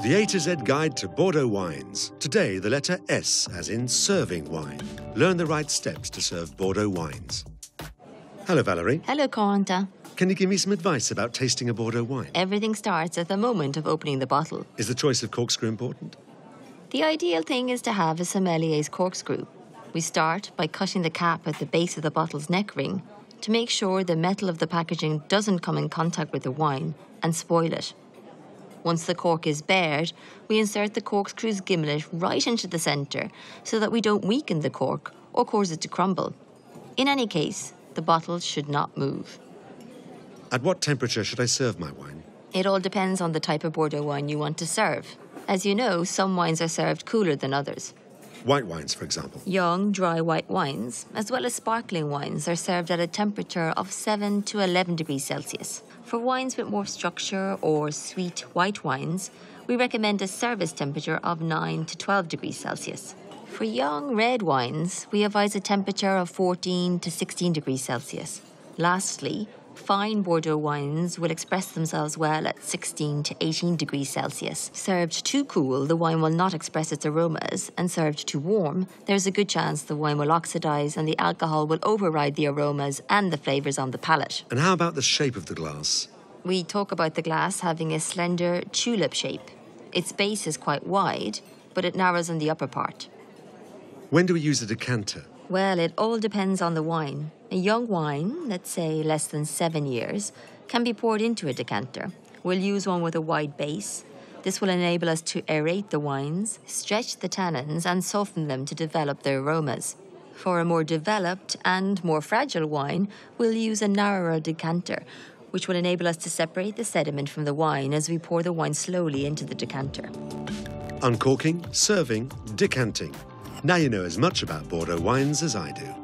The A to Z guide to Bordeaux wines. Today, the letter S, as in serving wine. Learn the right steps to serve Bordeaux wines. Hello, Valerie. Hello, Corentin. Can you give me some advice about tasting a Bordeaux wine? Everything starts at the moment of opening the bottle. Is the choice of corkscrew important? The ideal thing is to have a sommelier's corkscrew. We start by cutting the cap at the base of the bottle's neck ring to make sure the metal of the packaging doesn't come in contact with the wine and spoil it. Once the cork is bared, we insert the corkscrew's gimlet right into the centre so that we don't weaken the cork or cause it to crumble. In any case, the bottle should not move. At what temperature should I serve my wine? It all depends on the type of Bordeaux wine you want to serve. As you know, some wines are served cooler than others. White wines, for example. Young, dry white wines, as well as sparkling wines, are served at a temperature of 7 to 11 degrees Celsius. For wines with more structure or sweet white wines, we recommend a service temperature of 9 to 12 degrees Celsius. For young red wines, we advise a temperature of 14 to 16 degrees Celsius. Lastly, fine Bordeaux wines will express themselves well at 16 to 18 degrees Celsius. Served too cool, the wine will not express its aromas, and served too warm, there's a good chance the wine will oxidize and the alcohol will override the aromas and the flavours on the palate. And how about the shape of the glass? We talk about the glass having a slender tulip shape. Its base is quite wide, but it narrows in the upper part. When do we use a decanter? Well, it all depends on the wine. A young wine, let's say less than 7 years, can be poured into a decanter. We'll use one with a wide base. This will enable us to aerate the wines, stretch the tannins and soften them to develop their aromas. For a more developed and more fragile wine, we'll use a narrower decanter, which will enable us to separate the sediment from the wine as we pour the wine slowly into the decanter. Uncorking, serving, decanting. Now you know as much about Bordeaux wines as I do.